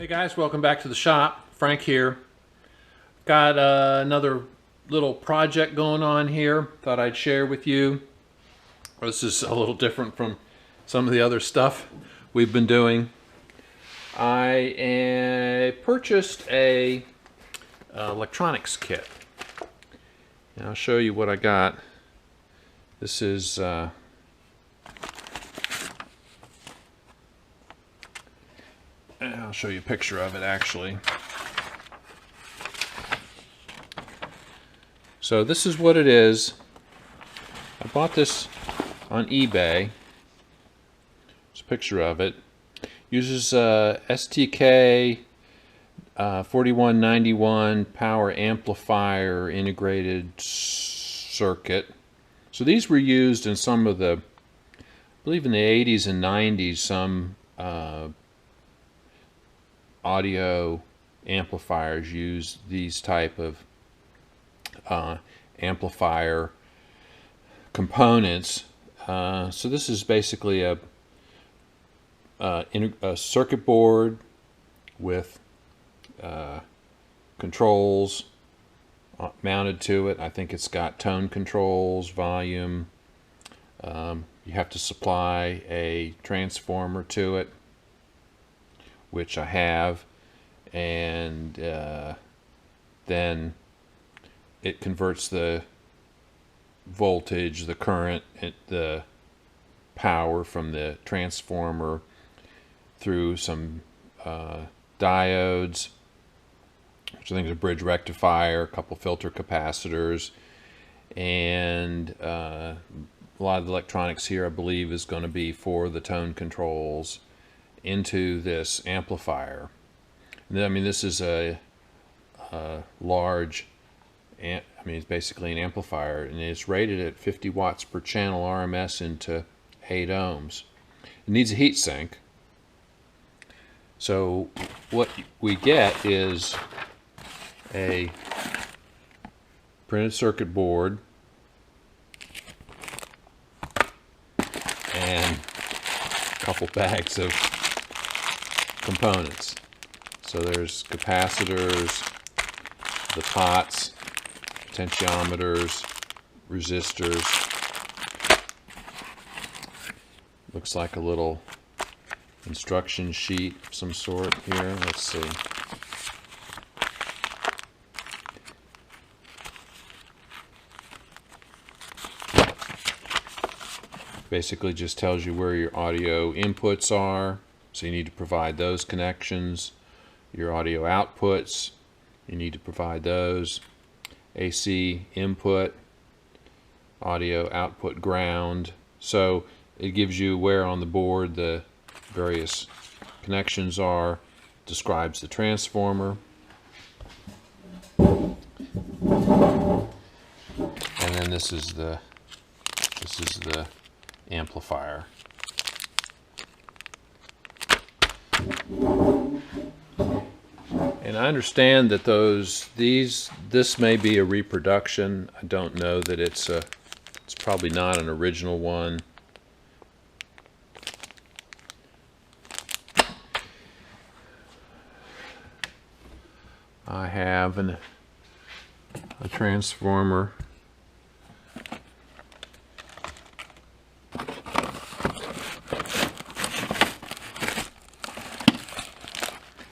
Hey guys, welcome back to the shop. Frank here. Got another little project going on here. Thought I'd share with you. This is a little different from some of the other stuff we've been doing. I purchased a electronics kit. And I'll show you what I got. This is I'll show you a picture of it actually. So this is what it is. I bought this on eBay. There's a picture of it. Uses STK 4191 power amplifier integrated circuit. So these were used in some of the, I believe in the 80s and 90s, some audio amplifiers use these type of amplifier components. So this is basically a circuit board with controls mounted to it. I think it's got tone controls, volume. You have to supply a transformer to it, which I have, and then it converts the voltage, the current, the power from the transformer through some diodes, which I think is a bridge rectifier, a couple filter capacitors, and a lot of the electronics here I believe is going to be for the tone controls into this amplifier. And then, I mean, this is a large, it's basically an amplifier, and it's rated at 50 watts per channel RMS into 8 ohms. It needs a heat sink. So what we get is a printed circuit board and a couple bags of components. So there's capacitors, the pots, potentiometers, resistors. Looks like a little instruction sheet of some sort here. Let's see. Basically just tells you where your audio inputs are, so you need to provide those connections. Your audio outputs, you need to provide those. AC input, audio output ground. So it gives you where on the board the various connections are, describes the transformer, and then this is the amplifier. And I understand that this may be a reproduction. I don't know that it's probably not an original one. I have a transformer.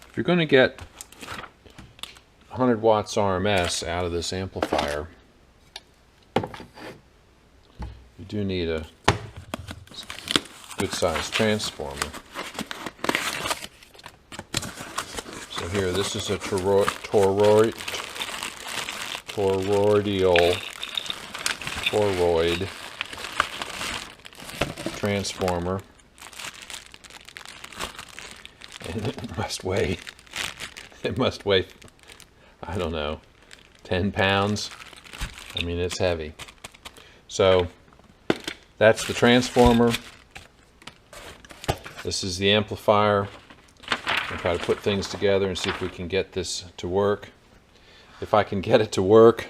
If you're going to get 100 watts RMS out of this amplifier, you do need a good sized transformer. So here, this is a toroid transformer, and it must weigh, I don't know, 10 pounds. I mean, it's heavy. So that's the transformer. This is the amplifier. I'll try to put things together and see if we can get this to work. If I can get it to work,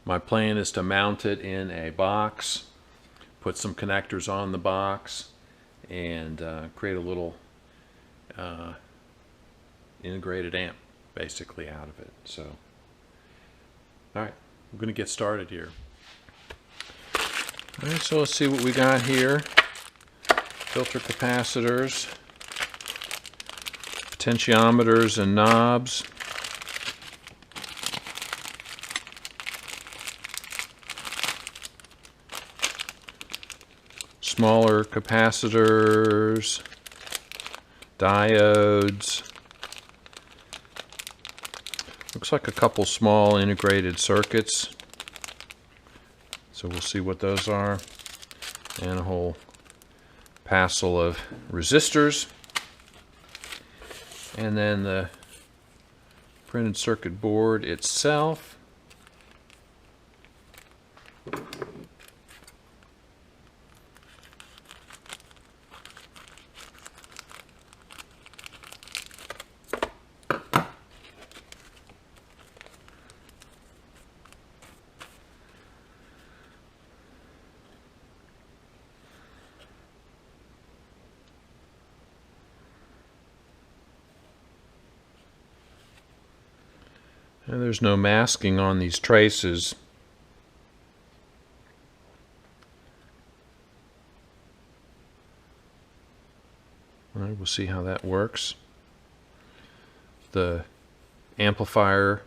my plan is to mount it in a box, put some connectors on the box, and create a little integrated amp basically out of it. So, all right, we're going to get started here. All right, so let's see what we got here. Filter capacitors, potentiometers and knobs. Smaller capacitors, diodes. Looks like a couple small integrated circuits. So we'll see what those are. And a whole passel of resistors. And then the printed circuit board itself. And there's no masking on these traces. All right, we'll see how that works. The amplifier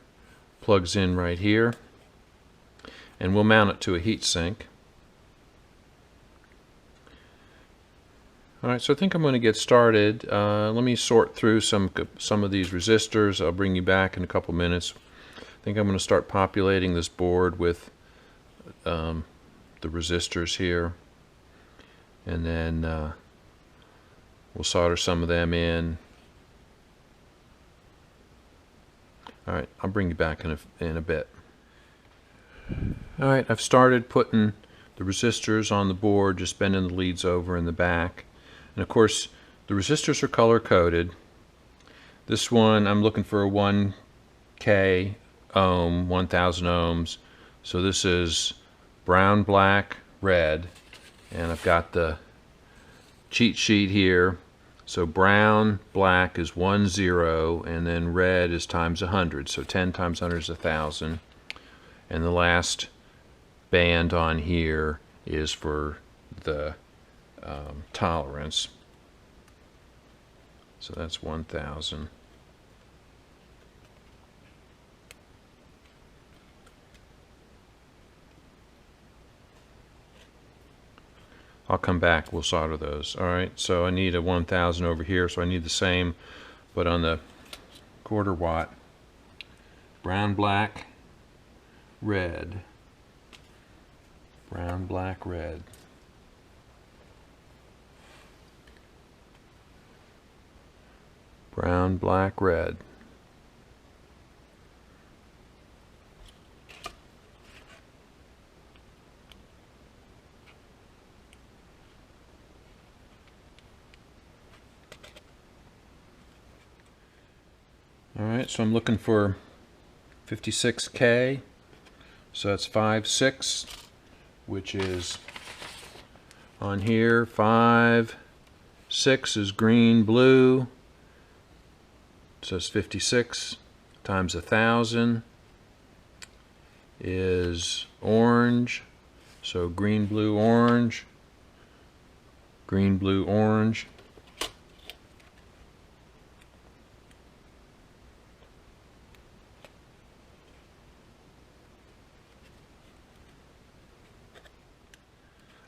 plugs in right here, and we'll mount it to a heat sink. All right, so I think I'm going to get started. Let me sort through some of these resistors. I'll bring you back in a couple minutes. I think I'm going to start populating this board with the resistors here, and then we'll solder some of them in. All right, I'll bring you back in a bit. All right, I've started putting the resistors on the board, just bending the leads over in the back. And of course, the resistors are color coded. This one, I'm looking for a 1K ohm, 1000 ohms. So this is brown, black, red. And I've got the cheat sheet here. So brown, black is 1, 0, and then red is times 100. So 10 times 100 is 1000. And the last band on here is for the tolerance. So that's 1000. I'll come back, we'll solder those. All right, so I need a 1000 over here, so I need the same, but on the quarter watt. Brown, black, red. Brown, black, red. Brown, black, red. All right, so I'm looking for 56K. So that's 5, 6, which is on here. 5, 6 is green, blue. So it's 56 times 1000 is orange. So green, blue, orange. Green, blue, orange.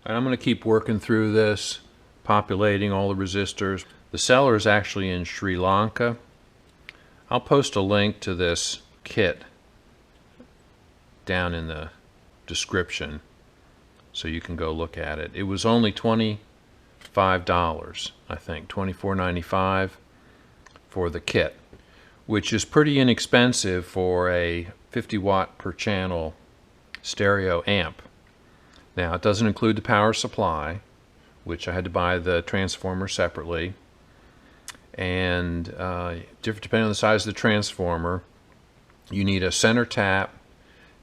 And I'm going to keep working through this, populating all the resistors. The seller is actually in Sri Lanka. I'll post a link to this kit down in the description so you can go look at it. It was only $25, I think, $24.95 for the kit, which is pretty inexpensive for a 50 watt per channel stereo amp. Now, it doesn't include the power supply, which I had to buy the transformer separately. And depending on the size of the transformer, you need a center tap.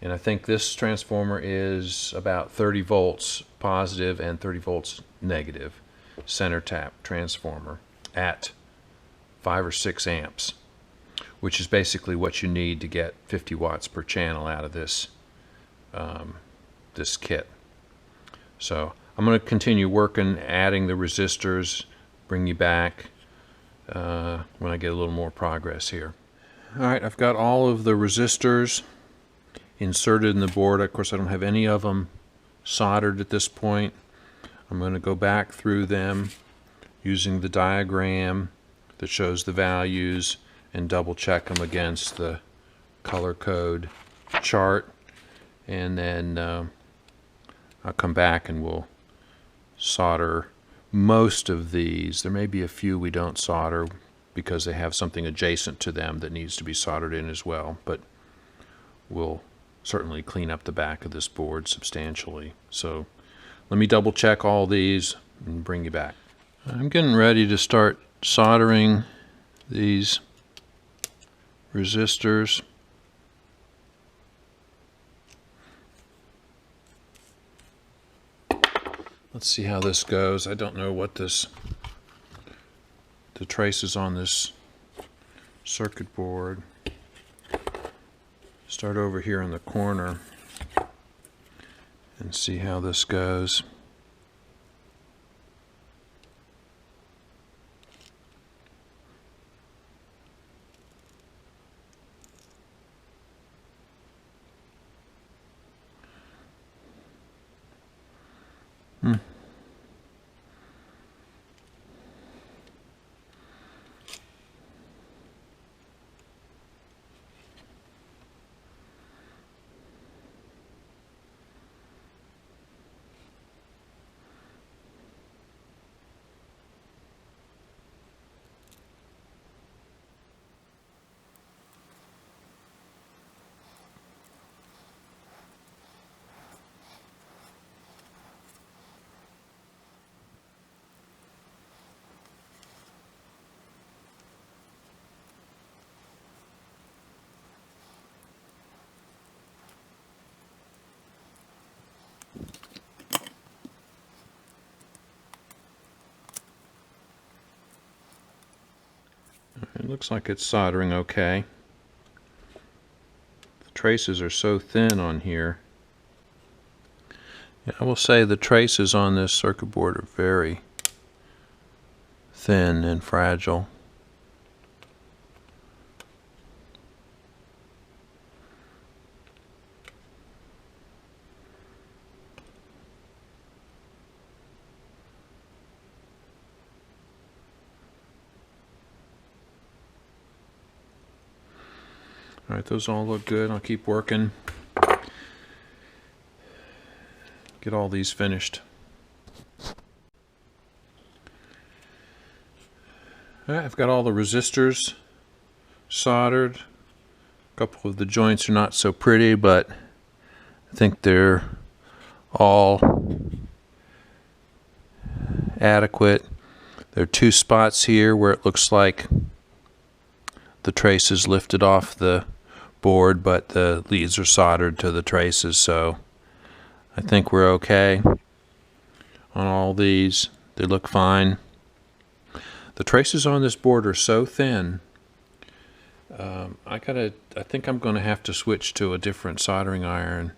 And I think this transformer is about 30 volts positive and 30 volts negative center tap transformer at 5 or 6 amps. which is basically what you need to get 50 watts per channel out of this this kit. So I'm going to continue working, adding the resistors, bring you back when I get a little more progress here. Alright, I've got all of the resistors inserted in the board. Of course, I don't have any of them soldered at this point. I'm going to go back through them using the diagram that shows the values and double check them against the color code chart, and then I'll come back and we'll solder most of these. There may be a few we don't solder because they have something adjacent to them that needs to be soldered in as well, but we'll certainly clean up the back of this board substantially. So let me double check all these and bring you back. I'm getting ready to start soldering these resistors. Let's see how this goes. I don't know what the traces on this circuit board. Start over here in the corner and see how this goes. It looks like it's soldering okay. The traces are so thin on here. Yeah, I will say the traces on this circuit board are very thin and fragile. All right, those all look good. I'll keep working. Get all these finished. All right, I've got all the resistors soldered. A couple of the joints are not so pretty, but I think they're all adequate. There are two spots here where it looks like the traces lifted off the board, but the leads are soldered to the traces, so I think we're okay on all these. They look fine. The traces on this board are so thin. I think I'm going to have to switch to a different soldering iron,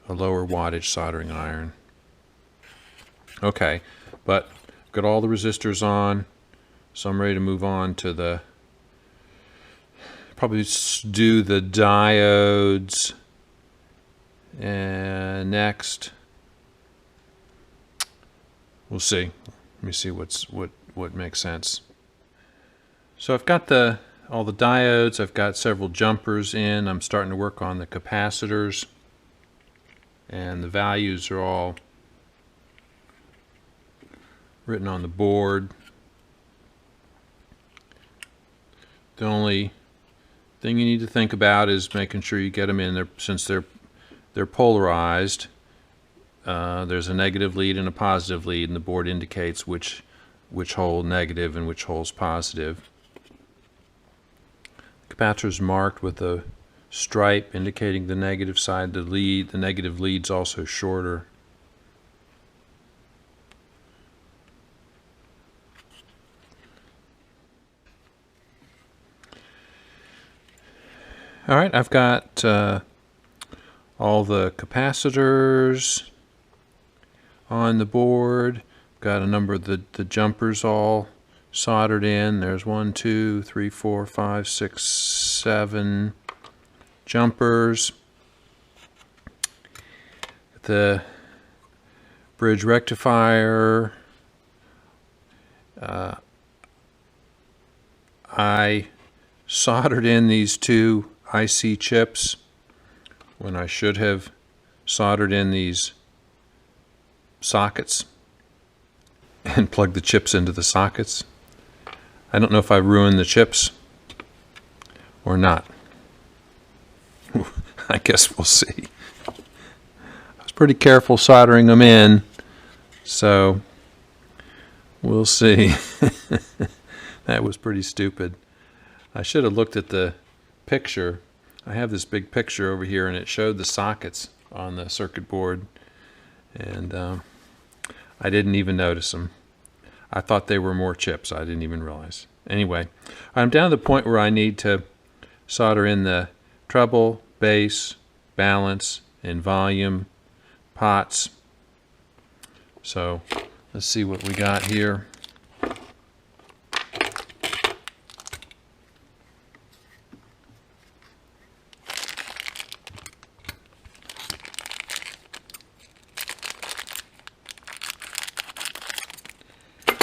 a lower wattage soldering iron. Okay, but I've got all the resistors on, so I'm ready to move on to the probably do the diodes, and next we'll see. Let me see what makes sense. So I've got all the diodes. I've got several jumpers in. I'm starting to work on the capacitors, and the values are all written on the board. The only thing you need to think about is making sure you get them in there, since they're polarized. There's a negative lead and a positive lead, and the board indicates which hole negative and which hole's positive. The capacitor is marked with a stripe indicating the negative side. The negative lead's also shorter. All right, I've got all the capacitors on the board. Got a number of the jumpers all soldered in. There's 1, 2, 3, 4, 5, 6, 7 jumpers. The bridge rectifier. I soldered in these two IC chips when I should have soldered in these sockets and plugged the chips into the sockets. I don't know if I ruined the chips or not. I guess we'll see. I was pretty careful soldering them in, so we'll see. That was pretty stupid. I should have looked at the picture. I have this big picture over here, and it showed the sockets on the circuit board, and I didn't even notice them. I thought they were more chips. I didn't even realize. Anyway, I'm down to the point where I need to solder in the treble, bass, balance, and volume pots. So let's see what we got here.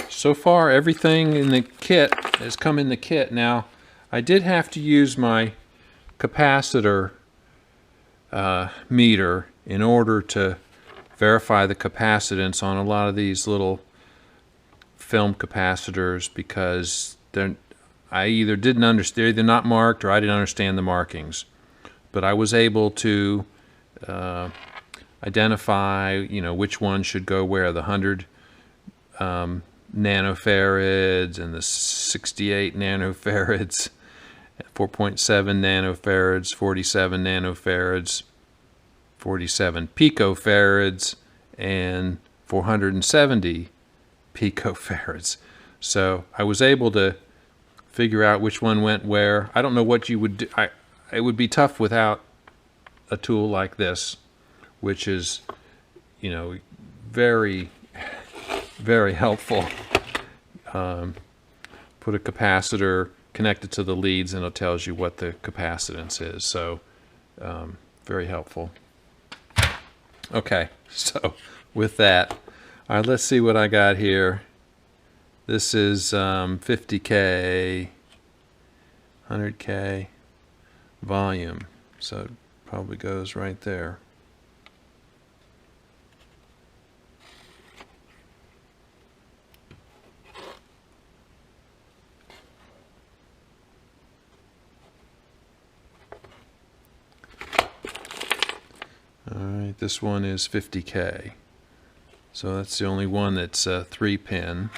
So far, everything in the kit has come in the kit. Now, I did have to use my capacitor meter in order to verify the capacitance on a lot of these little film capacitors, because I either didn't understand, they're either not marked, or I didn't understand the markings. But I was able to identify, which one should go where. The 100 nanofarads and the 68 nanofarads, 4.7 nanofarads, 47 nanofarads, 47 picofarads, and 470 picofarads. So I was able to figure out which one went where. I don't know what you would do. It would be tough without a tool like this, which is, very, very helpful. Put a capacitor, connect it to the leads, and it tells you what the capacitance is. So very helpful. Okay, so with that, all right, let's see what I got here. This is 50K, 100K volume, so it probably goes right there. Alright, this one is 50K. So that's the only one that's 3-pin.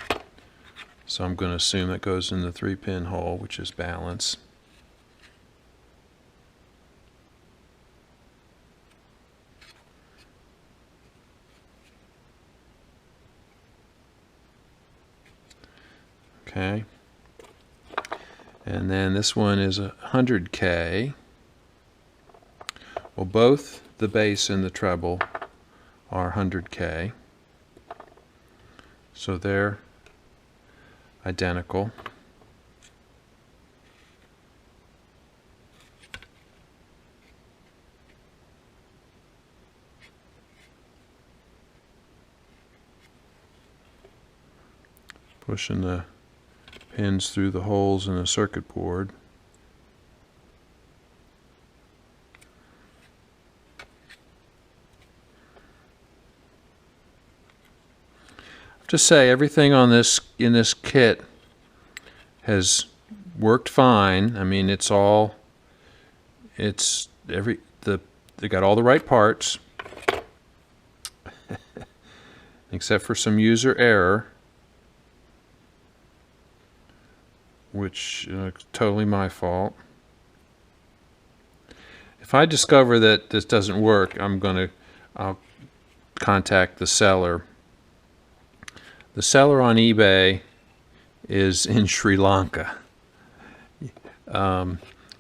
So I'm going to assume that goes in the 3-pin hole, which is balance. Okay. And then this one is 100K. Well, both the bass and the treble are 100K. So they're identical. Pushing the pins through the holes in the circuit board. Just say everything on this in this kit has worked fine. I mean, they got all the right parts, except for some user error, which totally my fault. If I discover that this doesn't work, I'll contact the seller. The seller on eBay is in Sri Lanka.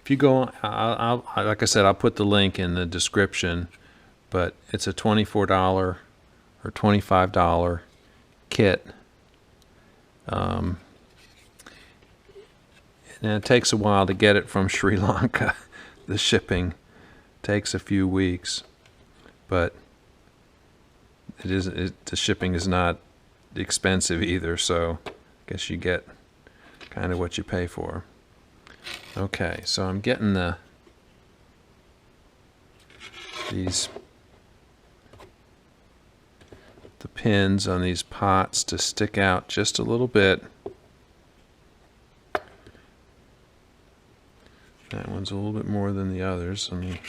If you go on, like I said, I'll put the link in the description, but it's a $24 or $25 kit. And it takes a while to get it from Sri Lanka. The shipping takes a few weeks, but the shipping is not expensive either, so I guess you get kind of what you pay for. Okay, so I'm getting the pins on these pots to stick out just a little bit. That one's a little bit more than the others. Let me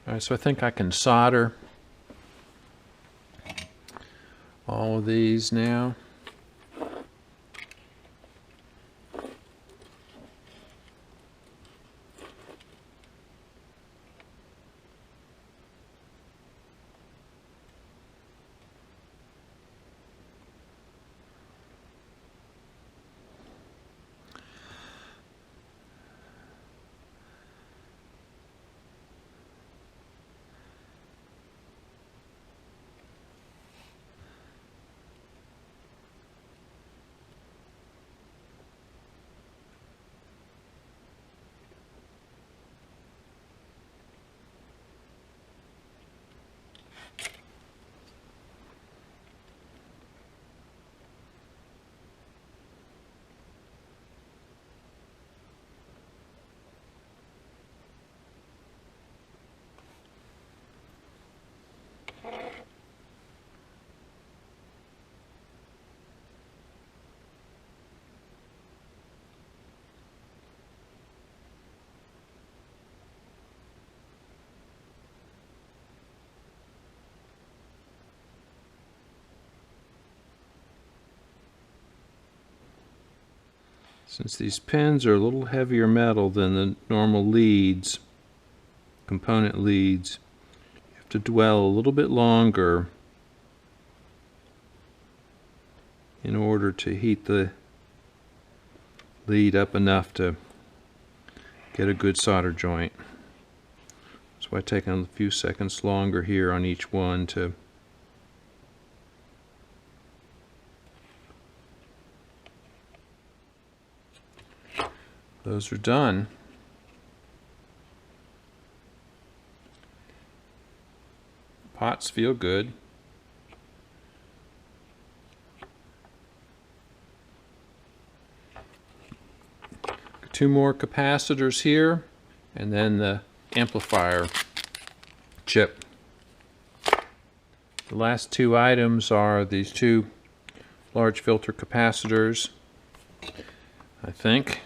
All right, so I think I can solder all of these now. Since these pins are a little heavier metal than the normal leads, component leads, you have to dwell a little bit longer in order to heat the lead up enough to get a good solder joint. So I take a few seconds longer here on each one to those are done. Pots feel good. Two more capacitors here, and then the amplifier chip. The last two items are these two large filter capacitors, I think.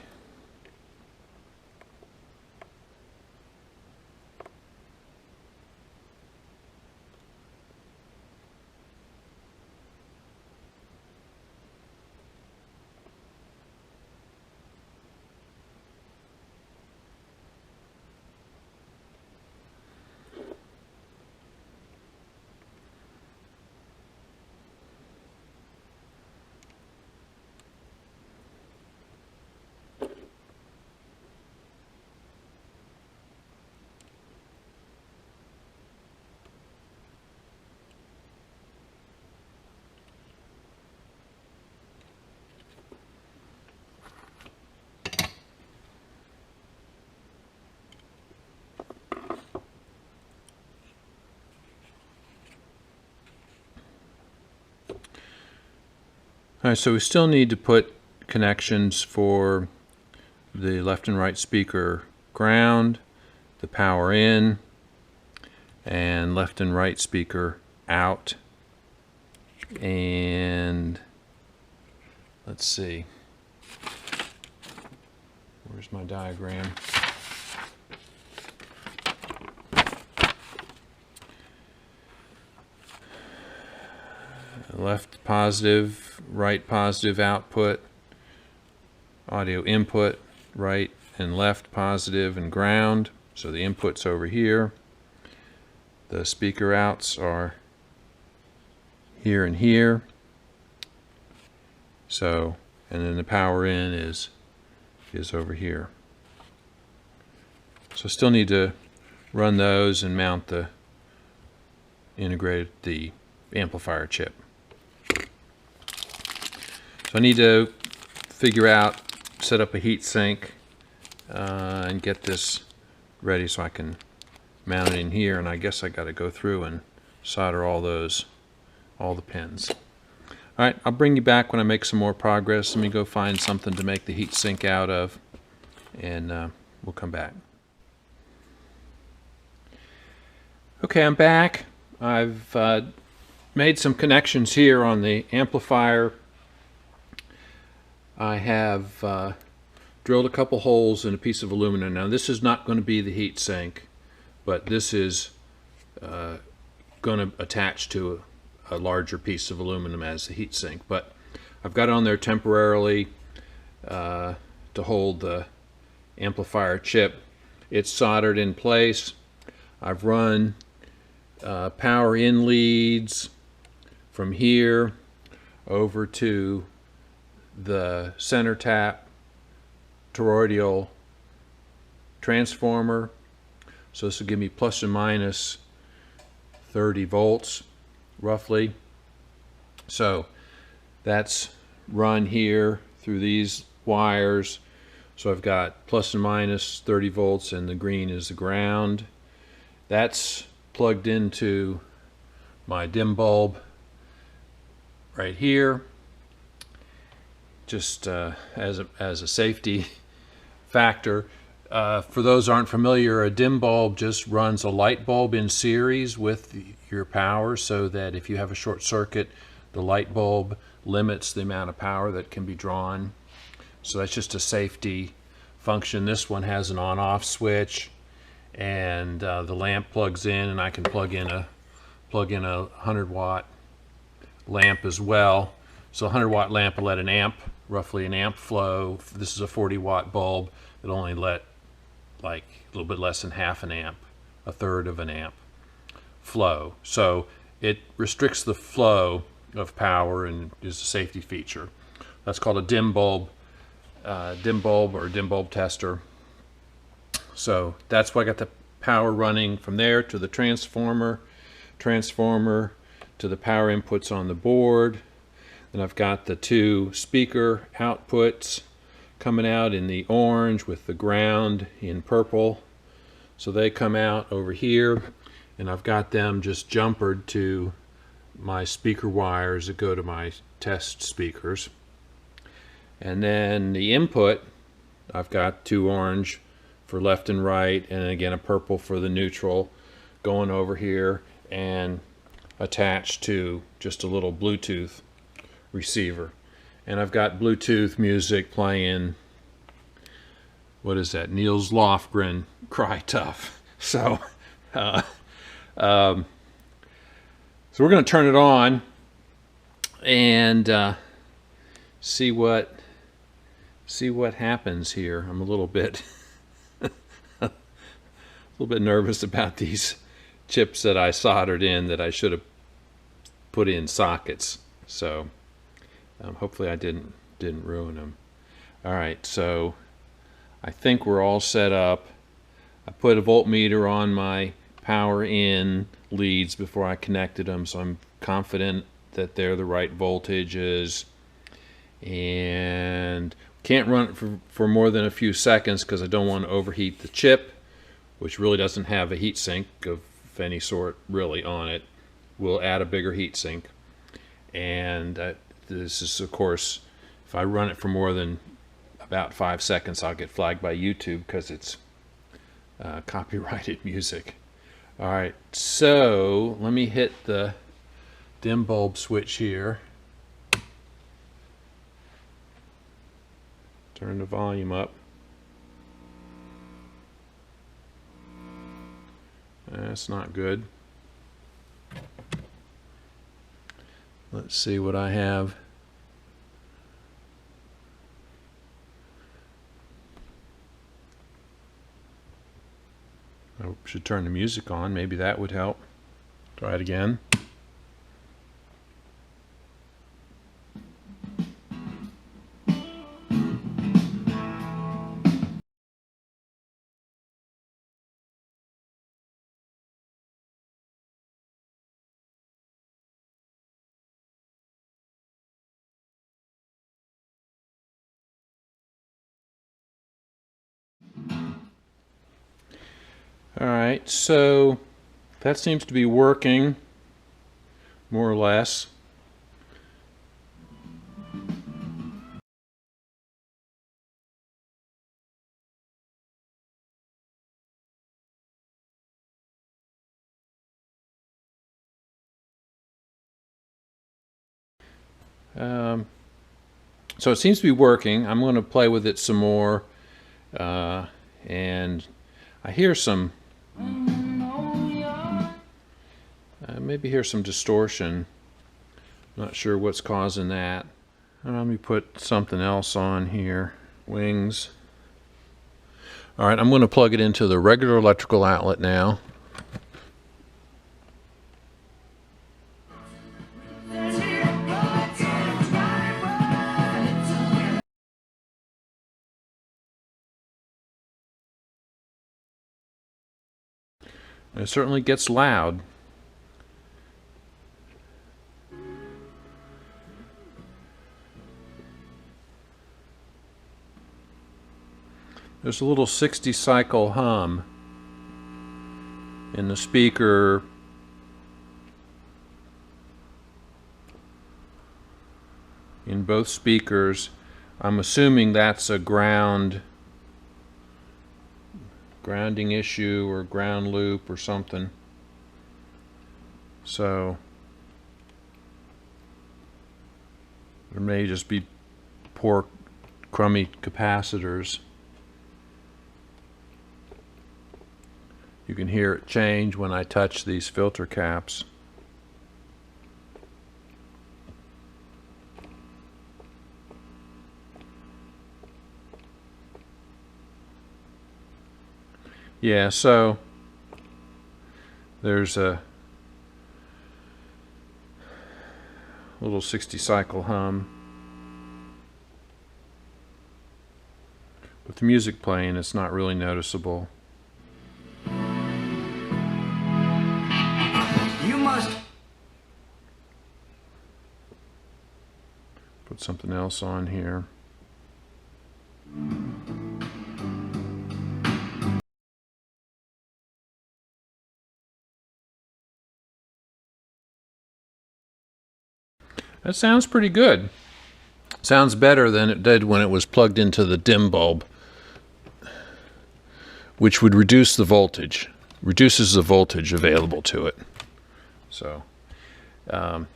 Alright, so we still need to put connections for the left and right speaker ground, the power in, and left and right speaker out. And let's see, where's my diagram? Left positive, right positive output, audio input, right and left positive and ground. So the input's over here. The speaker outs are here and here. So, and then the power in is over here. So still need to run those and mount the amplifier chip. So I need to figure out, set up a heat sink and get this ready so I can mount it in here, and I guess I got to go through and solder all the pins. Alright, I'll bring you back when I make some more progress. Let me go find something to make the heat sink out of, and we'll come back. Okay, I'm back. I've made some connections here on the amplifier. I have drilled a couple holes in a piece of aluminum. Now this is not going to be the heat sink, but this is going to attach to a larger piece of aluminum as the heat sink. But I've got it on there temporarily to hold the amplifier chip. It's soldered in place. I've run power in leads from here over to the center tap toroidal transformer. So this will give me plus and minus 30 volts roughly. So that's run here through these wires. So I've got plus and minus 30 volts, and the green is the ground. That's plugged into my dim bulb right here, just as a safety factor. For those who aren't familiar, a dim bulb just runs a light bulb in series with your power, so that if you have a short circuit, the light bulb limits the amount of power that can be drawn. So that's just a safety function. This one has an on-off switch, and the lamp plugs in, and I can plug in a 100-watt lamp as well. So a 100-watt lamp will let roughly an amp flow. This is a 40-watt bulb. It'll only let like a little bit less than half an amp, a third of an amp flow. So it restricts the flow of power and is a safety feature. That's called a dim bulb or dim bulb tester. So that's why I got the power running from there to the transformer to the power inputs on the board. Then I've got the two speaker outputs coming out in the orange with the ground in purple. So they come out over here, and I've got them just jumpered to my speaker wires that go to my test speakers. And then the input, I've got two orange for left and right, and again a purple for the neutral going over here and attached to just a little Bluetooth receiver. And I've got Bluetooth music playing, what is that, Niels Lofgren, Cry Tough. So so we're going to turn it on and see what happens here. I'm a little bit nervous about these chips that I soldered in that I should have put in sockets. So hopefully I didn't ruin them. All right, so I think we're all set up. I put a voltmeter on my power in leads before I connected them, so I'm confident that they're the right voltages. And can't run it for more than a few seconds because I don't want to overheat the chip, which really doesn't have a heat sink of any sort really on it. We'll add a bigger heat sink. And this is, of course, if I run it for more than about 5 seconds, I'll get flagged by YouTube because it's copyrighted music. All right, so let me hit the dim bulb switch here. Turn the volume up. That's not good. Let's see what I have. I should turn the music on. Maybe that would help. Try it again. Alright, so that seems to be working, more or less. So it seems to be working. I'm going to play with it some more, and I hear some, maybe hear some distortion. Not sure what's causing that. Let me put something else on here. Wings. Alright, I'm going to plug it into the regular electrical outlet now. It certainly gets loud. There's a little 60 cycle hum in the speaker. In both speakers. I'm assuming that's a grounding issue or ground loop or something. So there may just be poor crummy capacitors. You can hear it change when I touch these filter caps. Yeah, so there's a little 60 cycle hum. With the music playing, it's not really noticeable. You must put something else on here. That sounds pretty good. Sounds better than it did when it was plugged into the dim bulb, which would reduce the voltage, reduces the voltage available to it. So, all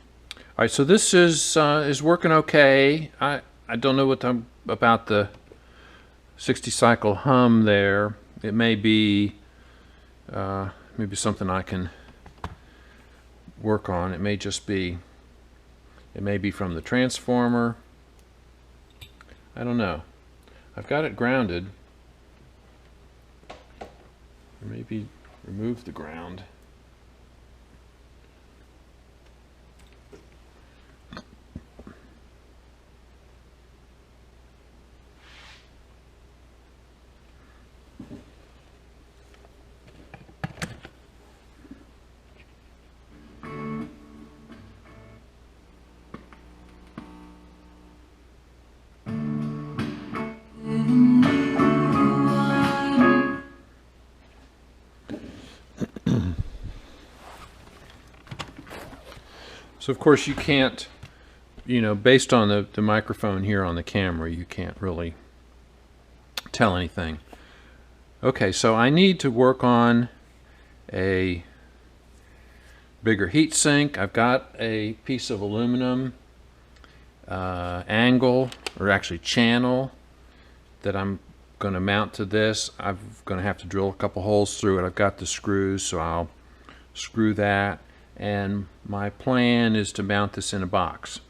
right. So this is working okay. I don't know what about the 60 cycle hum there. It may be maybe something I can work on. It may just be. It may be from the transformer. I don't know. I've got it grounded. Maybe remove the ground. So of course you can't, based on the microphone here on the camera, you can't really tell anything. Okay, so I need to work on a bigger heat sink. I've got a piece of aluminum angle, or actually channel, that I'm going to mount to this. I'm going to have to drill a couple holes through it. I've got the screws, so I'll screw that. And my plan is to mount this in a box.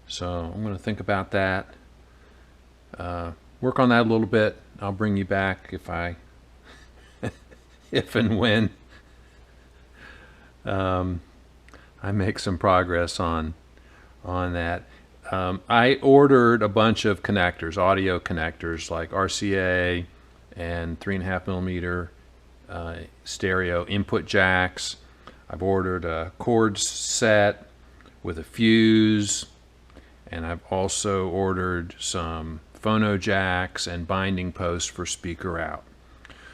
So I'm going to think about that, work on that a little bit. I'll bring you back if I if and when I make some progress on that. I ordered a bunch of connectors, audio connectors like RCA and 3.5mm stereo input jacks. I've ordered a cord set with a fuse, and I've also ordered some phono jacks and binding posts for speaker out.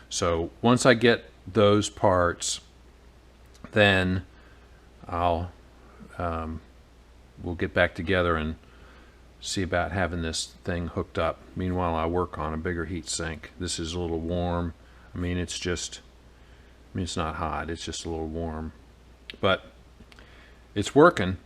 So once I get those parts, then we'll get back together and see about having this thing hooked up. Meanwhile, I work on a bigger heat sink. This is a little warm. I mean, it's not hot. It's just a little warm, but it's working.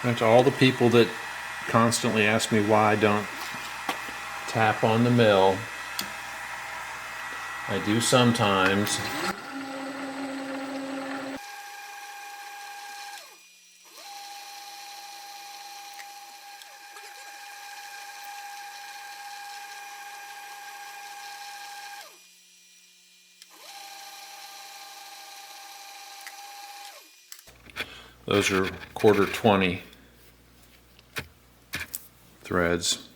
And to all the people that constantly ask me why I don't tap on the mill, I do sometimes. Those are 1/4-20 threads.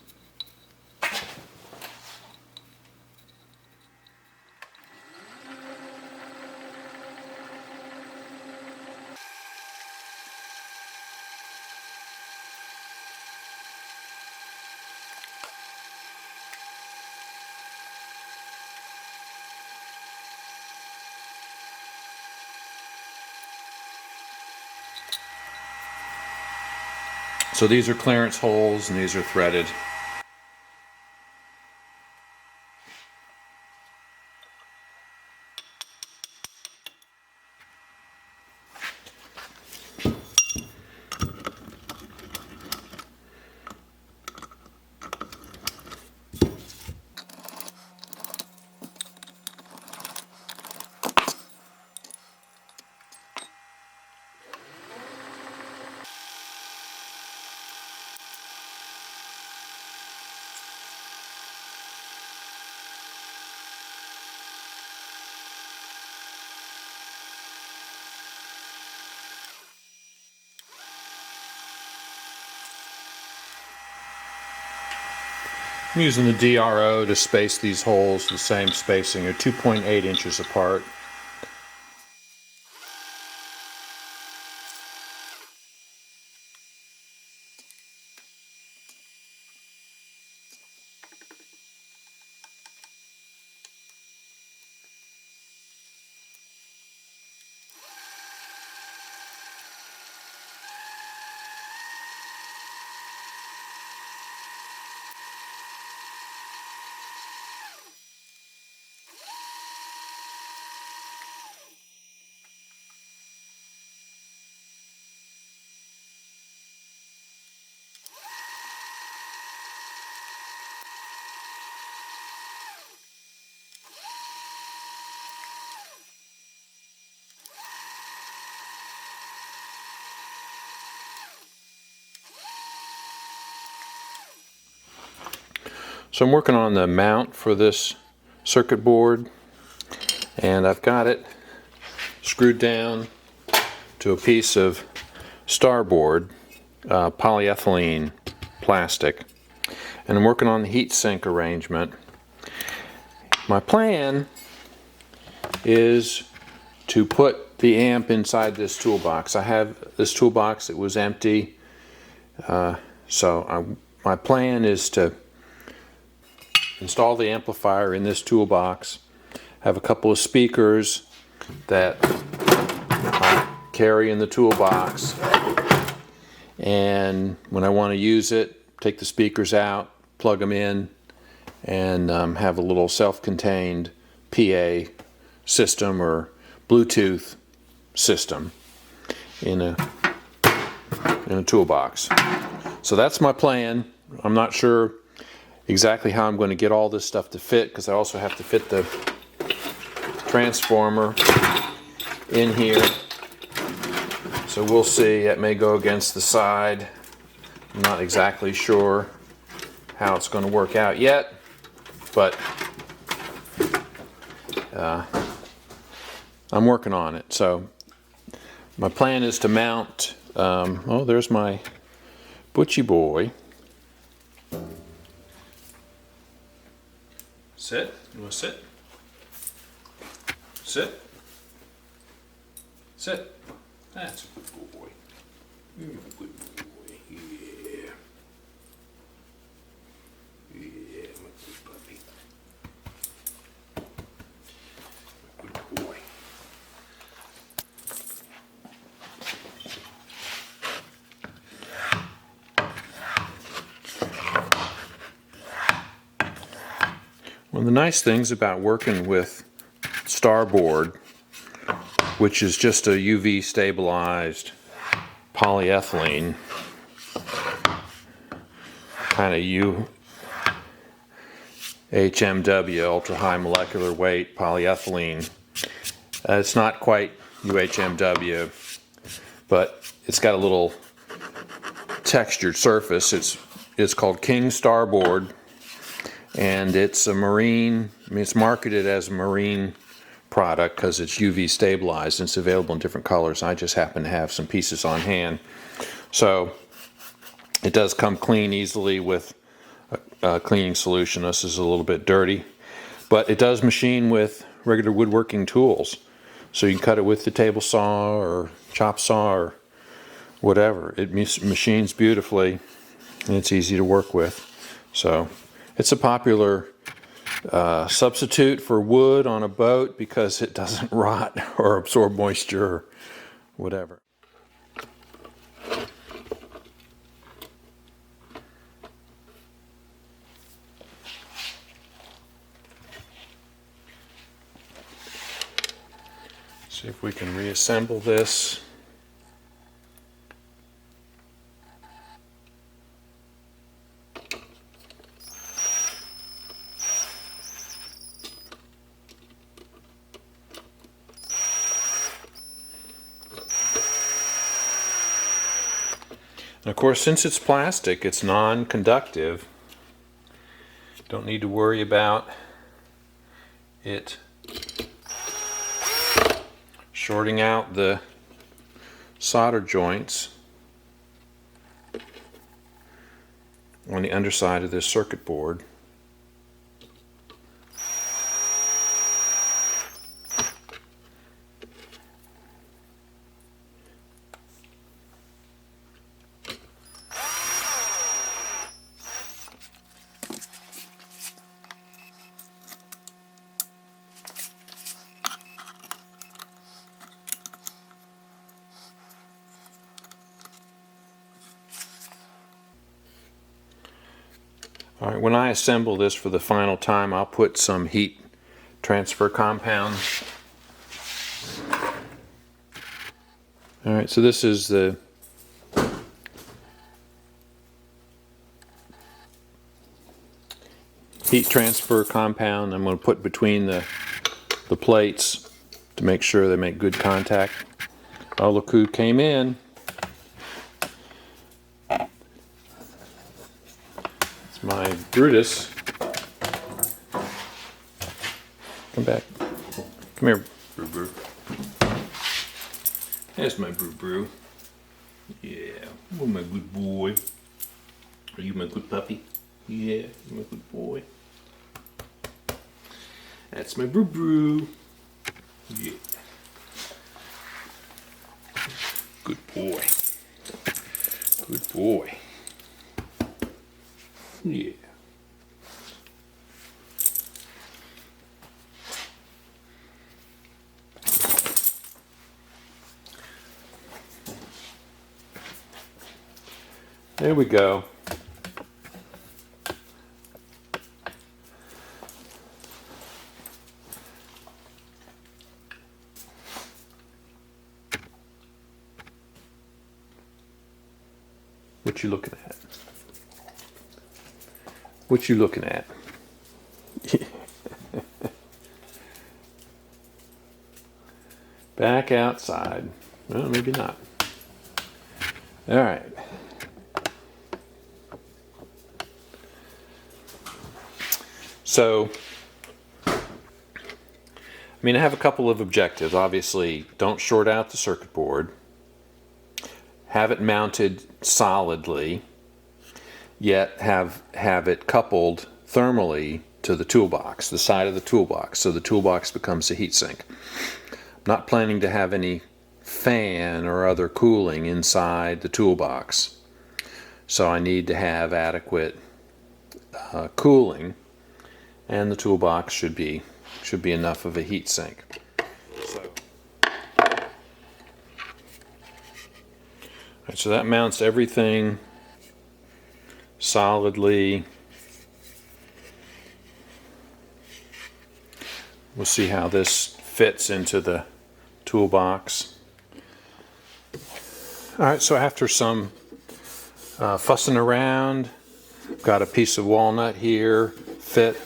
So these are clearance holes and these are threaded. I'm using the DRO to space these holes the same spacing, or 2.8 inches apart. So I'm working on the mount for this circuit board, and I've got it screwed down to a piece of starboard polyethylene plastic, and I'm working on the heat sink arrangement. My plan is to put the amp inside this toolbox. I have this toolbox, it was empty, my plan is to install the amplifier in this toolbox, have a couple of speakers that I carry in the toolbox, and when I want to use it, take the speakers out, plug them in, and have a little self-contained PA system or Bluetooth system in a toolbox. So that's my plan. I'm not sure exactly how I'm going to get all this stuff to fit, because I also have to fit the transformer in here. So we'll see. It may go against the side. I'm not exactly sure how it's going to work out yet, but I'm working on it. So my plan is to mount, oh, there's my Butchie boy. Sit. You want to sit? Sit. Sit. That's a good boy. You're a good boy. Yeah. Yeah, my good puppy. My good boy. One of the nice things about working with Starboard, which is just a UV stabilized polyethylene, kind of UHMW, ultra high molecular weight polyethylene. It's not quite UHMW, but it's got a little textured surface. It's called King Starboard, and it's a marine, it's marketed as a marine product because it's UV stabilized and it's available in different colors. I just happen to have some pieces on hand. So it does come clean easily with a cleaning solution. This is a little bit dirty, but it does machine with regular woodworking tools. So you can cut it with the table saw or chop saw or whatever. It machines beautifully and it's easy to work with. So it's a popular substitute for wood on a boat because it doesn't rot or absorb moisture or whatever. See if we can reassemble this. And of course, since it's plastic, it's non-conductive. Don't need to worry about it shorting out the solder joints on the underside of this circuit board. All right, when I assemble this for the final time, I'll put some heat transfer compound. All right, so this is the heat transfer compound I'm going to put between the plates to make sure they make good contact. Oh, look who came in. My Brutus. Come back. Come here, Brew Brew. There's my Brew Brew. Yeah, oh my good boy. Are you my good puppy? Yeah, you're my good boy. That's my Brew Brew. Yeah. Good boy. Good boy. Yeah. There we go. What you looking at? What you looking at? Back outside. Well, maybe not. All right. So, I mean, I have a couple of objectives. Obviously, don't short out the circuit board. Have it mounted solidly, yet have it coupled thermally to the toolbox, the side of the toolbox, so the toolbox becomes a heatsink. I'm not planning to have any fan or other cooling inside the toolbox, so I need to have adequate cooling, and the toolbox should be enough of a heatsink. So that mounts everything solidly. We'll see how this fits into the toolbox. Alright, so after some fussing around, got a piece of walnut here, fit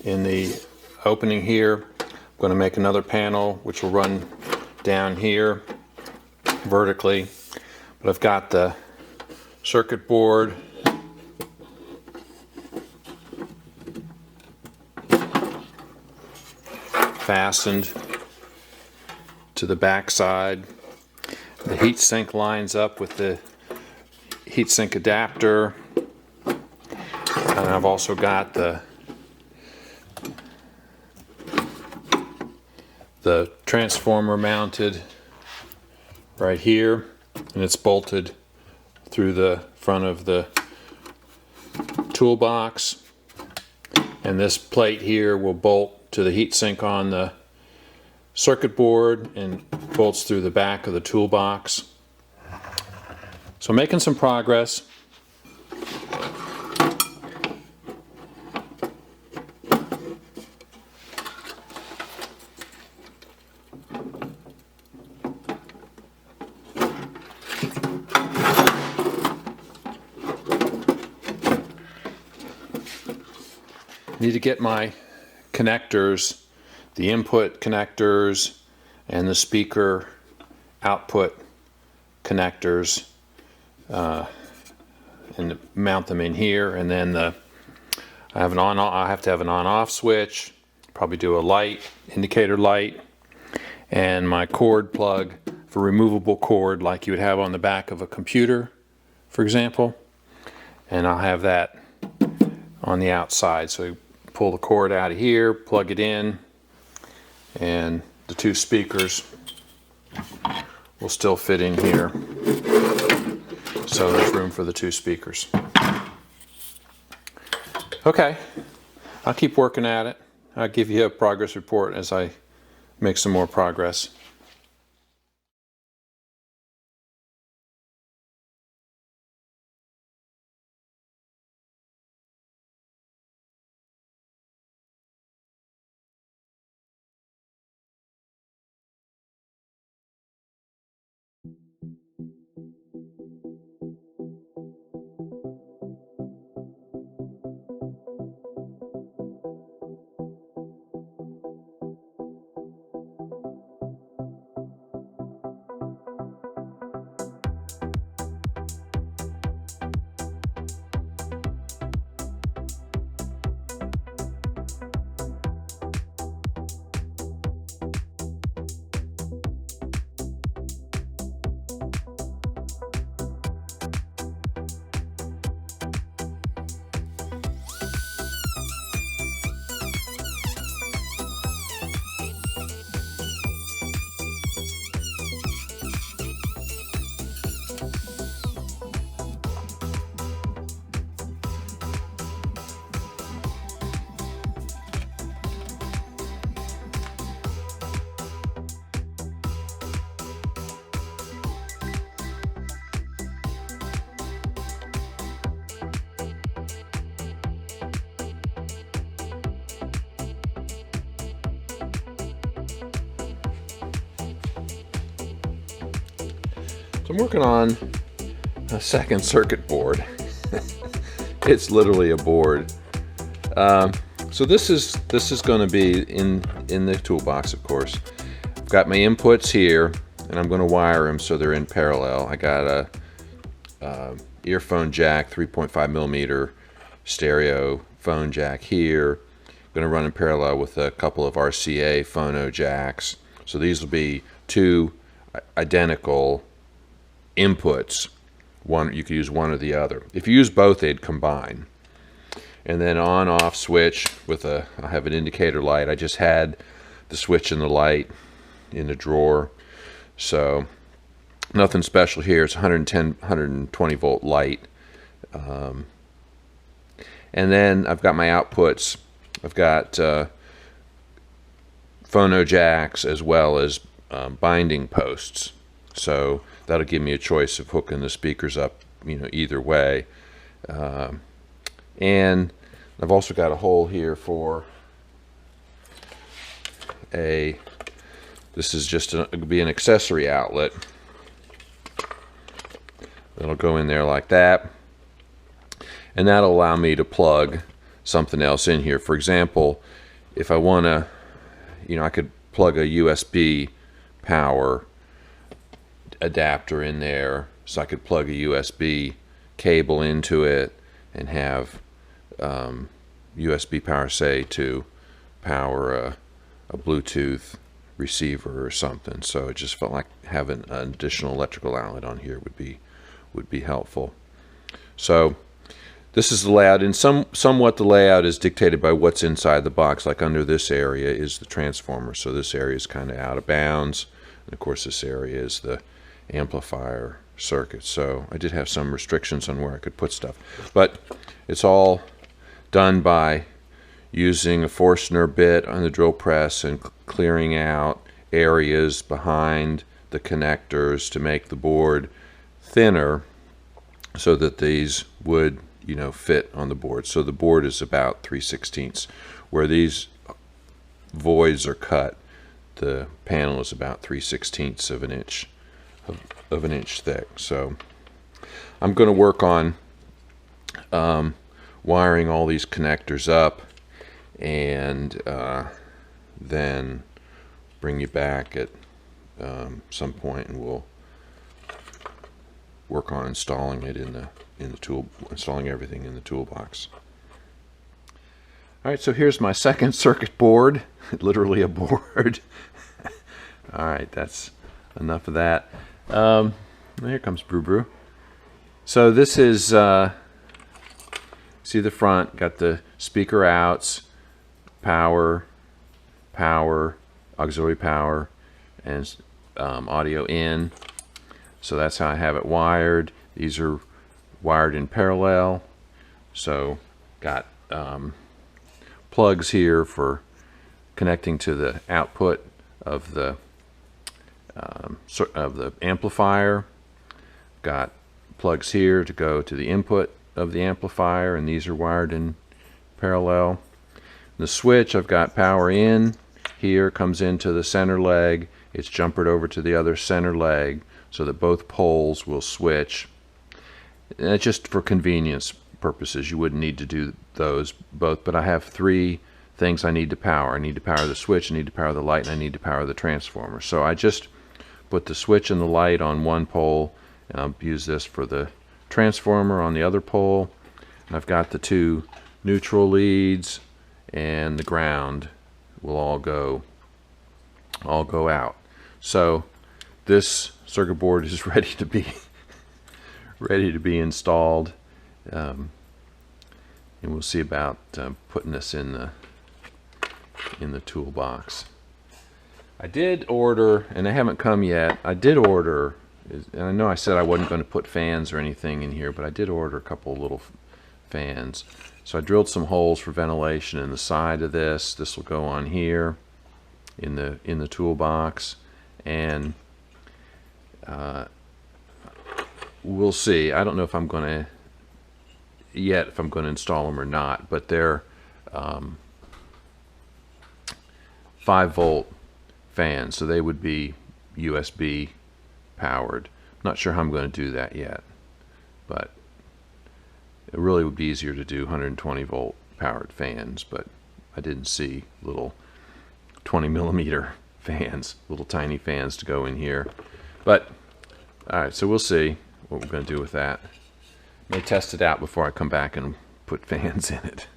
in the opening here. I'm going to make another panel which will run down here vertically. But I've got the circuit board fastened to the back side. The heatsink lines up with the heatsink adapter. And I've also got the transformer mounted right here, and it's bolted through the front of the toolbox, and this plate here will bolt to the heatsink on the circuit board and bolts through the back of the toolbox. So making some progress. Need to get my connectors, the input connectors and the speaker output connectors, and mount them in here. And then I have to have an on-off switch, probably do a light, indicator light, and my cord plug for removable cord like you would have on the back of a computer, for example. And I'll have that on the outside. So pull the cord out of here, plug it in, and the two speakers will still fit in here. So there's room for the two speakers. Okay, I'll keep working at it. I'll give you a progress report as I make some more progress. So I'm working on a second circuit board. It's literally a board. So this is going to be in the toolbox, of course. I've got my inputs here, and I'm going to wire them so they're in parallel. I got a earphone jack, 3.5 millimeter stereo phone jack here. I'm going to run in parallel with a couple of RCA phono jacks. So these will be two identical inputs. One, you could use one or the other. If you use both, they'd combine. And then on-off switch with I have an indicator light. I just had the switch and the light in the drawer, so nothing special here. It's 110, 120 volt light. And then I've got my outputs. I've got phono jacks as well as binding posts. So that'll give me a choice of hooking the speakers up, either way. And I've also got a hole here for this is just be an accessory outlet. It'll go in there like that. And that'll allow me to plug something else in here. For example, if I want to, I could plug a USB power adapter in there, so I could plug a USB cable into it and have USB power, say, to power a Bluetooth receiver or something. So it just felt like having an additional electrical outlet on here would be helpful. So this is the layout, and somewhat the layout is dictated by what's inside the box. Like under this area is the transformer, so this area is kind of out of bounds, and of course this area is the amplifier circuit. So I did have some restrictions on where I could put stuff, but it's all done by using a Forstner bit on the drill press and clearing out areas behind the connectors to make the board thinner so that these would fit on the board. So the board is about 3/16. Where these voids are cut, the panel is about 3/16 of an inch thick. So I'm going to work on wiring all these connectors up, and then bring you back at some point, and we'll work on installing it installing everything in the toolbox. All right, so here's my second circuit board, literally a board. All right, that's enough of that. Here comes Brew Brew. So this is, see the front, got the speaker outs, power, auxiliary power, and audio in. So that's how I have it wired. These are wired in parallel. So got plugs here for connecting to the output of the amplifier. Got plugs here to go to the input of the amplifier, and these are wired in parallel. The switch, I've got power in here, comes into the center leg. It's jumpered over to the other center leg so that both poles will switch. And that's just for convenience purposes. You wouldn't need to do those both, but I have three things I need to power. I need to power the switch, I need to power the light, and I need to power the transformer. So I just put the switch and the light on one pole, and I'll use this for the transformer on the other pole. And I've got the two neutral leads, and the ground will all go out. So this circuit board is ready to be installed, and we'll see about putting this in the toolbox. I did order, and they haven't come yet. I did order, and I know I said I wasn't going to put fans or anything in here, but I did order a couple little fans. So I drilled some holes for ventilation in the side of this. This will go on here in the toolbox, and we'll see. I don't know if I'm going to install them or not, but they're 5-volt fans, so they would be USB powered. Not sure how I'm going to do that yet, but it really would be easier to do 120 volt powered fans, but I didn't see little 20 millimeter fans, little tiny fans to go in here. But alright, so we'll see what we're going to do with that. May test it out before I come back and put fans in it.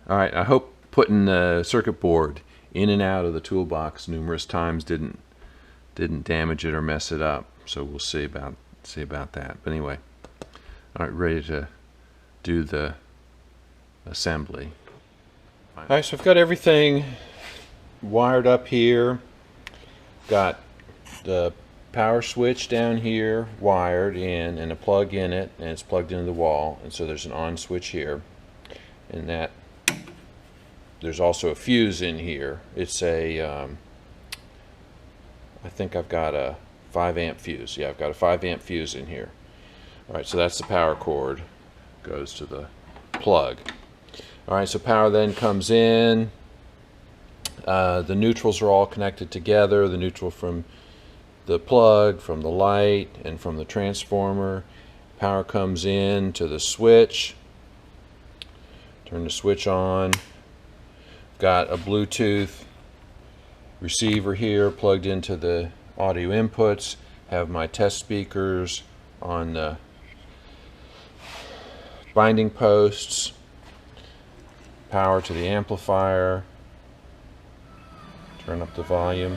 Alright, I hope putting the circuit board in and out of the toolbox numerous times didn't damage it or mess it up. So we'll see about that. But anyway, alright, ready to do the assembly. Alright, so I've got everything wired up here. Got the power switch down here wired in and a plug in it, and it's plugged into the wall, and so there's an on switch here, and that there's also a fuse in here. It's a I think I've got a 5 amp fuse. Yeah, I've got a 5 amp fuse in here. Alright, so that's the power cord, goes to the plug. Alright, so power then comes in. The neutrals are all connected together, the neutral from the plug, from the light, and from the transformer. Power comes in to the switch. Turn the switch on. Got a Bluetooth receiver here plugged into the audio inputs. Have my test speakers on the binding posts. Power to the amplifier. Turn up the volume.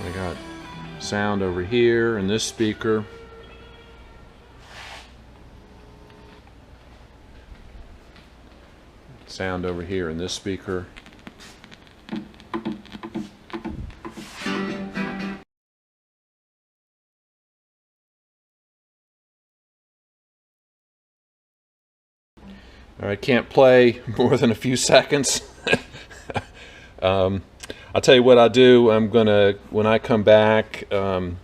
I got sound over here in this speaker. Sound over here in this speaker. I can't play more than a few seconds. I'll tell you what I'll do. I'm gonna, when I come back, so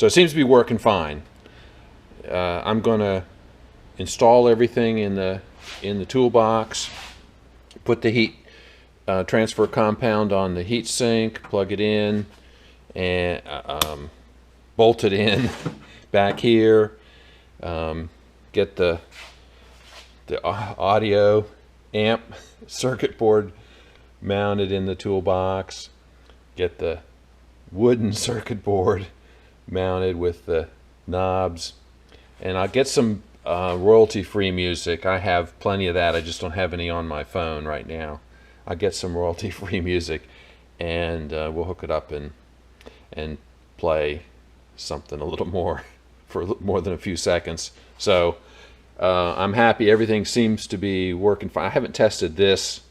it seems to be working fine. I'm gonna install everything in the toolbox, put the heat transfer compound on the heat sink, plug it in, and bolt it in back here. Get the audio amp circuit board mounted in the toolbox. Get the wooden circuit board mounted with the knobs, and I'll get some royalty-free music. I have plenty of that. I just don't have any on my phone right now. I'll get some royalty-free music, and we'll hook it up and play something a little more for more than a few seconds. So I'm happy. Everything seems to be working fine. I haven't tested this.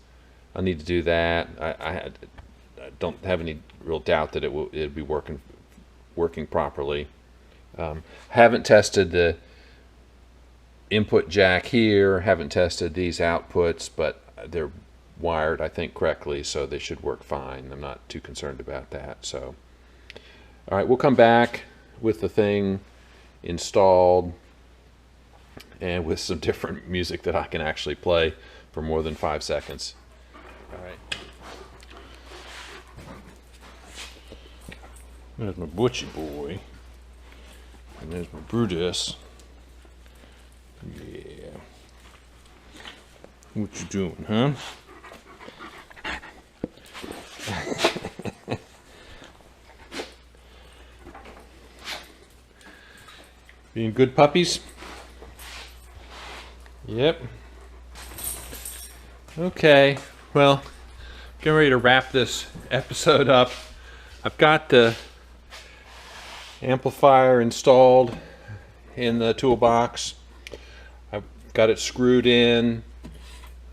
I need to do that. I don't have any real doubt that it'll be working properly. Haven't tested the input jack here. Haven't tested these outputs, but they're wired, I think, correctly, so they should work fine. I'm not too concerned about that. So, all right, we'll come back with the thing installed and with some different music that I can actually play for more than 5 seconds. All right. There's my Butchie boy. And there's my Brutus. Yeah. What you doing, huh? Being good puppies? Yep. Okay. Well, getting ready to wrap this episode up. I've got the amplifier installed in the toolbox. I've got it screwed in.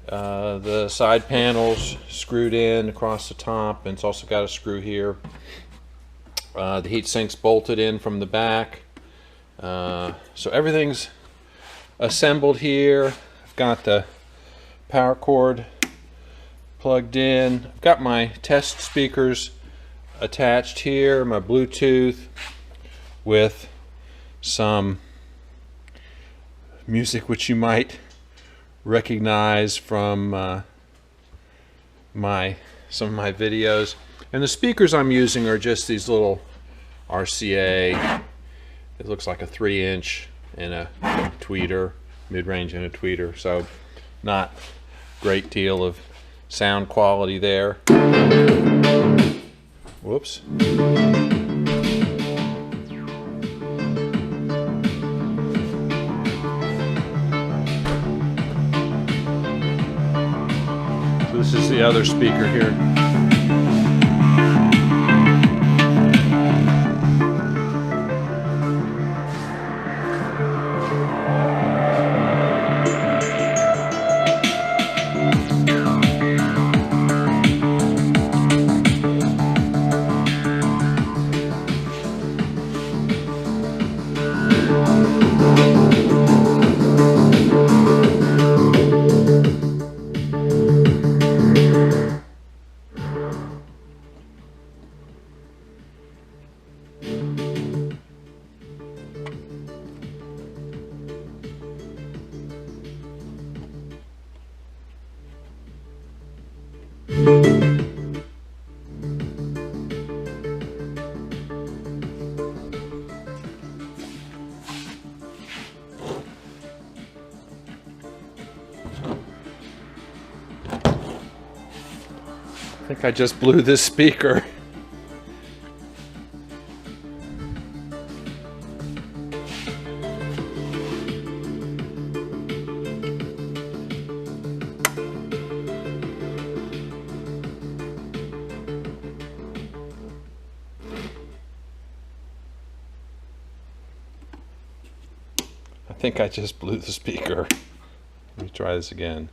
The side panels screwed in across the top, and it's also got a screw here. The heat sink's bolted in from the back. So everything's assembled here. I've got the power cord plugged in. I've got my test speakers attached here, my Bluetooth with some music which you might recognize from some of my videos. And the speakers I'm using are just these little RCA. It looks like a 3-inch and a tweeter, mid-range and a tweeter. So not a great deal of sound quality there. Whoops. So this is the other speaker here. I think I just blew this speaker. I think I just blew the speaker. Let me try this again.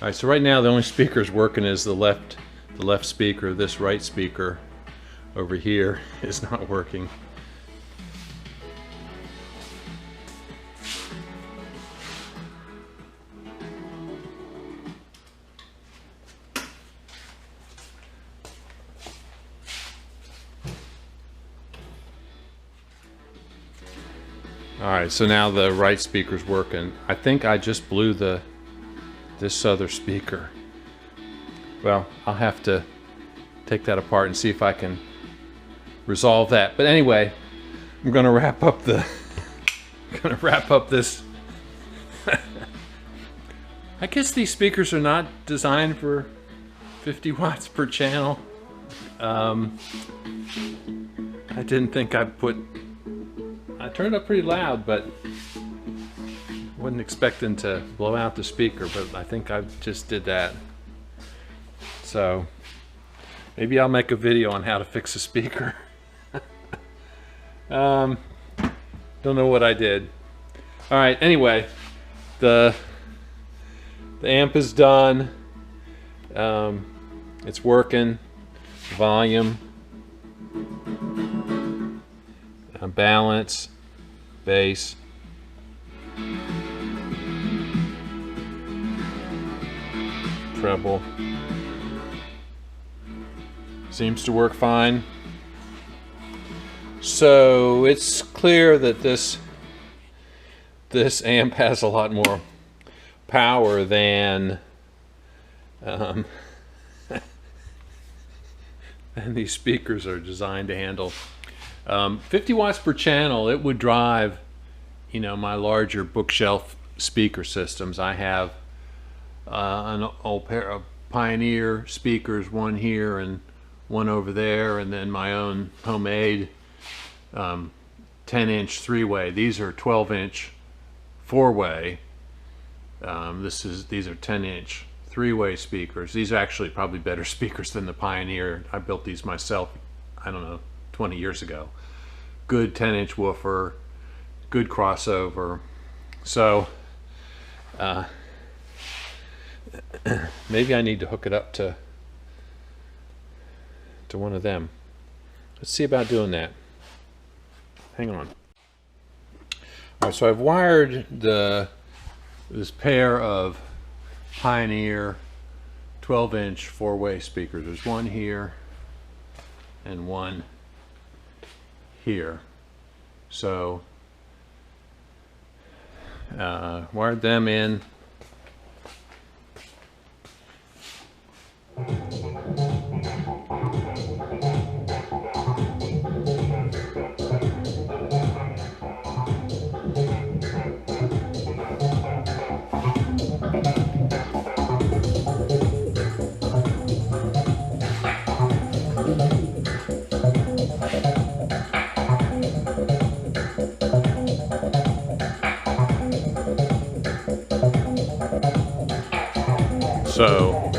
All right, so right now the only speaker is working is the left speaker. This right speaker over here is not working. All right, so now the right speaker's working. I think I just blew this other speaker. Well, I'll have to take that apart and see if I can resolve that. But anyway, I'm going to wrap up this. I guess these speakers are not designed for 50 watts per channel. I didn't think I turned up pretty loud, but wasn't expecting to blow out the speaker, but I think I just did that. So maybe I'll make a video on how to fix a speaker. Don't know what I did. All right, anyway, the amp is done. It's working. Volume, balance, bass. Treble. Seems to work fine. So it's clear that this amp has a lot more power than than these speakers are designed to handle. 50 watts per channel, it would drive, you know, my larger bookshelf speaker systems. I have an old pair of Pioneer speakers, one here and one over there, and then my own homemade 10-inch three-way. These are 12-inch four-way. These are 10-inch three-way speakers. These are actually probably better speakers than the Pioneer. I built these myself, I don't know, 20 years ago. good 10-inch woofer, good crossover. So maybe I need to hook it up to one of them. Let's see about doing that. Hang on. All right, so I've wired this pair of Pioneer 12-inch four-way speakers. There's one here and one here. So wired them in. So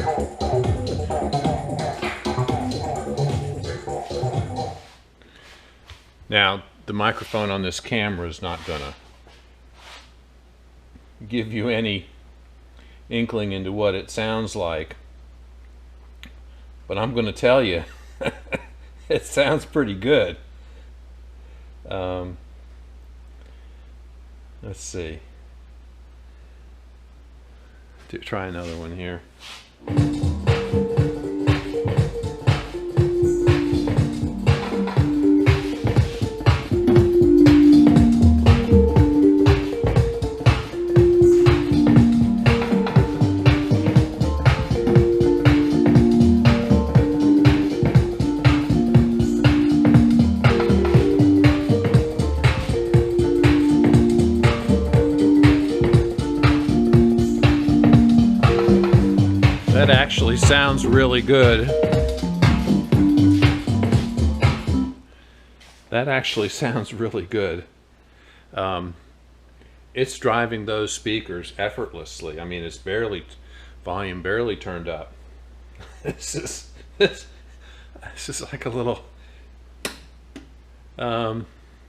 now the microphone on this camera is not gonna give you any inkling into what it sounds like, but I'm gonna tell you it sounds pretty good. Let's see. Try another one here. That actually sounds really good. That actually sounds really good. It's driving those speakers effortlessly. I mean, it's volume barely turned up. This is like a little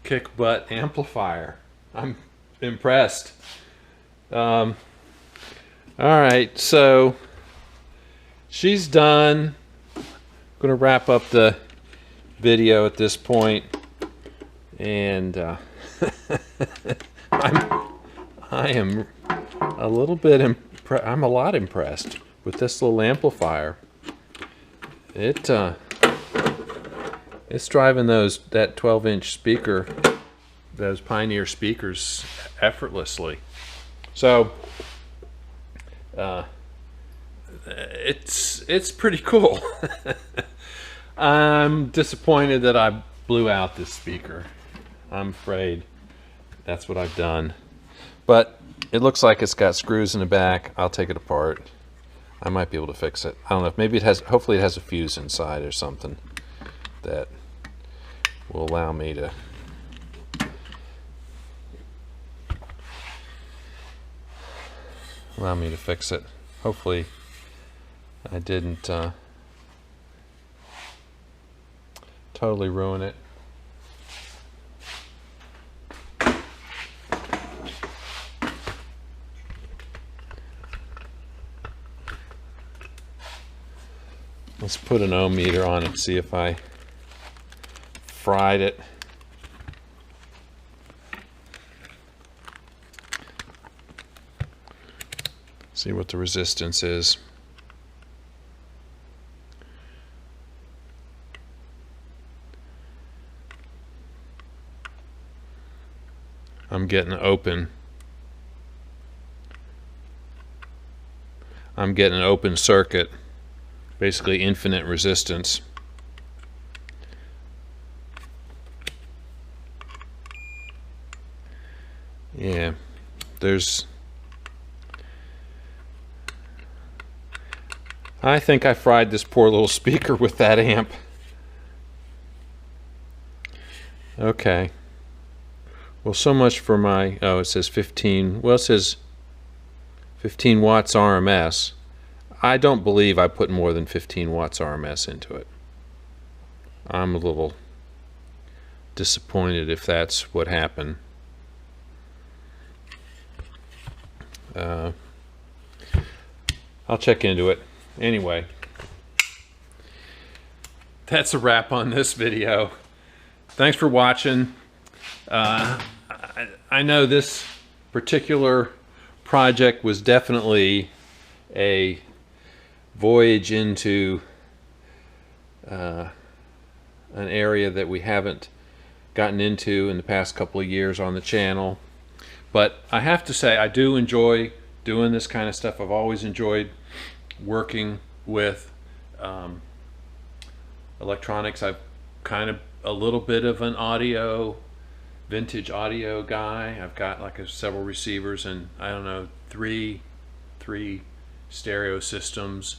kick butt amplifier. I'm impressed. All right, so she's done. I'm going to wrap up the video at this point, and I am a little bit I'm a lot impressed with this little amplifier. It's driving that 12-inch speaker, those Pioneer speakers, effortlessly. So it's pretty cool. I'm disappointed that I blew out this speaker. I'm afraid that's what I've done. But it looks like it's got screws in the back. I'll take it apart. I might be able to fix it. I don't know. Maybe it has. Hopefully, it has a fuse inside or something that will allow me to fix it. Hopefully, I didn't totally ruin it. Let's put an ohm meter on it, see if I fried it. See what the resistance is. I'm getting open. I'm getting an open circuit. Basically infinite resistance. Yeah, I think I fried this poor little speaker with that amp. Okay. Well, so much for my, oh, it says 15, well, it says 15 watts RMS. I don't believe I put more than 15 watts RMS into it. I'm a little disappointed if that's what happened. I'll check into it. Anyway, that's a wrap on this video. Thanks for watching. I know this particular project was definitely a voyage into an area that we haven't gotten into in the past couple of years on the channel. But I have to say, I do enjoy doing this kind of stuff. I've always enjoyed working with electronics. I'm kind of a little bit of an vintage audio guy. I've got like several receivers and I don't know, three stereo systems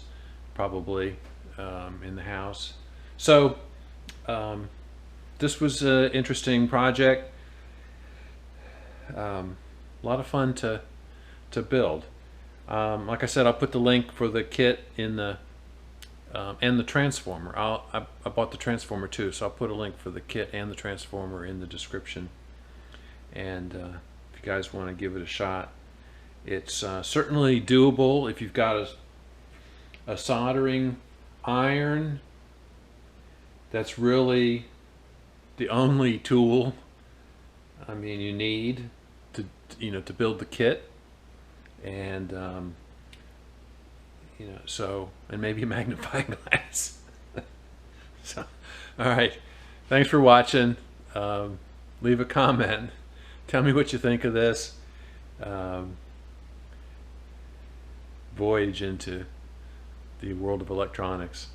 probably in the house. So this was an interesting project. A lot of fun to build. Like I said, I'll put the link for the kit in the and the transformer. I bought the transformer too, so I'll put a link for the kit and the transformer in the description. And if you guys want to give it a shot, it's certainly doable if you've got a soldering iron. That's really the only tool, I mean, you need to build the kit. And so, and maybe a magnifying glass. So, all right, thanks for watching. Leave a comment, tell me what you think of this voyage into the world of electronics.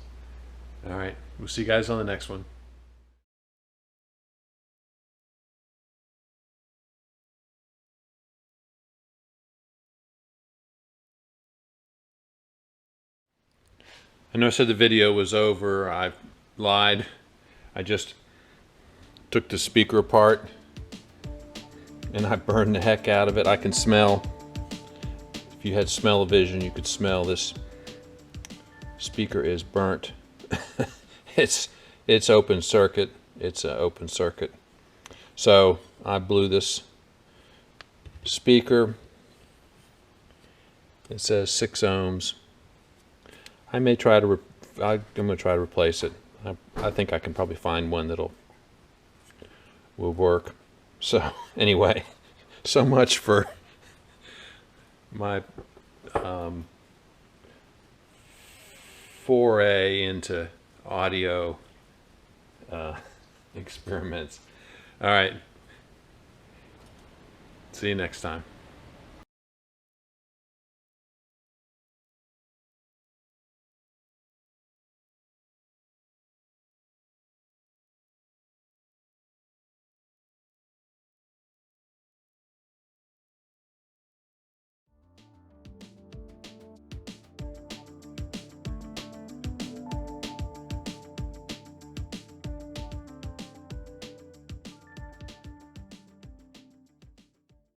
All right, we'll see you guys on the next one. I know I said the video was over. I lied. I just took the speaker apart and I burned the heck out of it. I can smell. If you had smell-o-vision, you could smell this speaker is burnt. It's open circuit. It's an open circuit. So I blew this speaker. It says 6 ohms. I'm going to try to replace it. I think I can probably find one that'll will work. So anyway, so much for my foray into audio experiments. All right. See you next time.